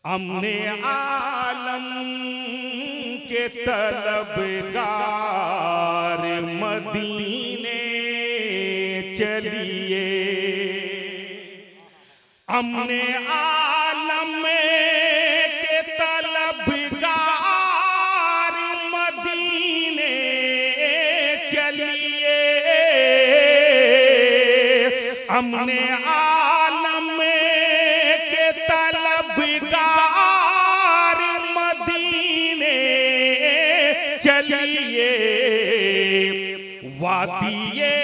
हमने आलम के तलबगार मदीने चलिए, हमने आलम के तलबगार मदीने चलिए, हमने आलम के तलबगार मदीने चलिए, वादिये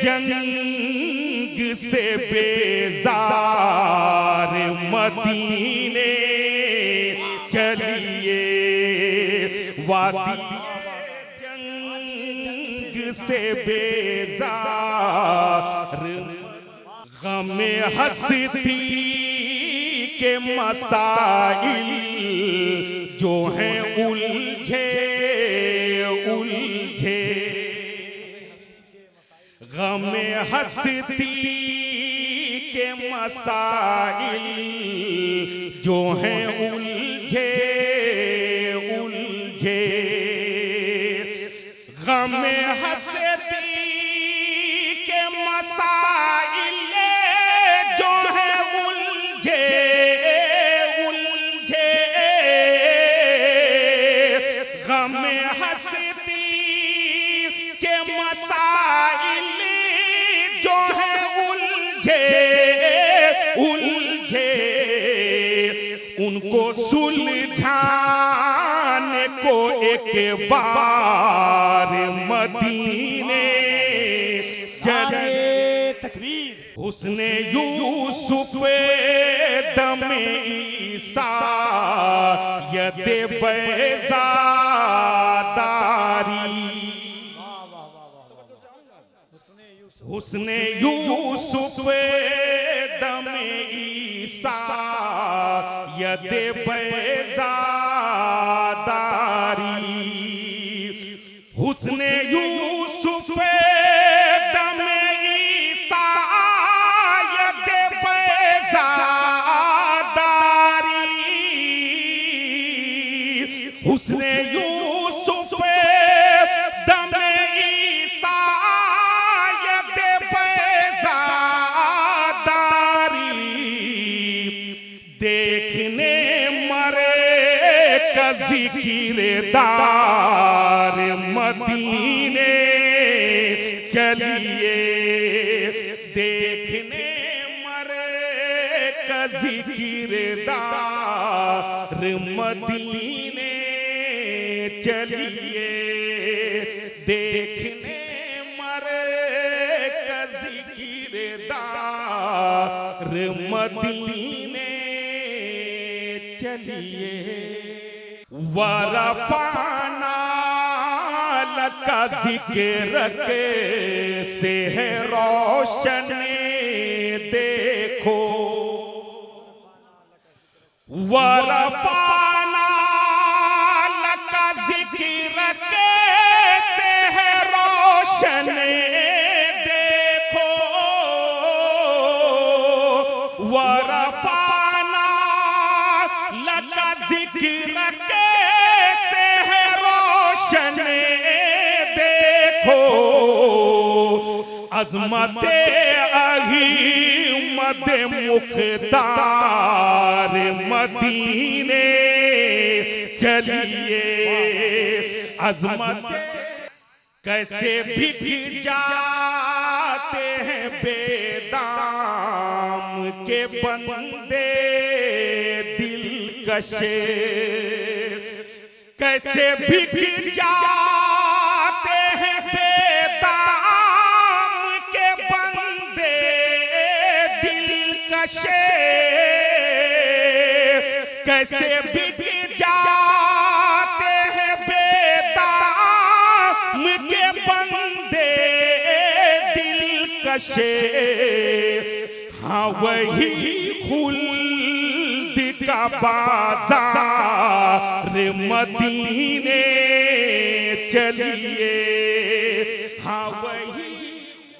जंग से बेजार मदीने चलिए, वादिये जंग से बेजार, गमे हस्ती के मसाइल जो हैं उलझे उलझे, गमे हस्ती के मसाइल जो हैं उलझे उलझे, गमे हस्ती के मसाइल जो हैं उलझे उलझे, गमे हस्ती के मसाइल जो हैं उलझे उलझे, उनको सुलझाने को एक बार मदीने चले। तकबीर। उसने यूसुफ दमे ईसा यदे बैज़ादारी, उसने यूसुफ दमे ईसा यदे बैज़ादारी, उसने यूसुफ दमे ईसा यदे बैज़ादारी, उसने यूसुफ दमे ईसा यदे बैज़ादारी, देखने मरे का ज़िक्रदार मदीने चलिए, देखने मरे का ज़िक्रदार मदीने चलिए, देखने मरे का ज़िक्रदार मदीने चलिए, वरफ़ाना लका ज़िक्र के से है रोशन देखो, वरफ़ाना लका ज़िक्र के से है रोशन देखो, वरफ़ाना लका ज़िक्र के से है रोशन देखो, अज़मते अहीमद मुख्तार मदीने चलिए, अज़मत कैसे बिक जाते हैं बेदाम के बंदे दिलकशे, कैसे बिक जाते हैं बेदाम के बंदे दिलकशे, कैसे बिक जाते हैं बेदाम के बंदे दिलकशे, हाँ वही खुल्द का बाजार मदीने चलिए, हाँ वही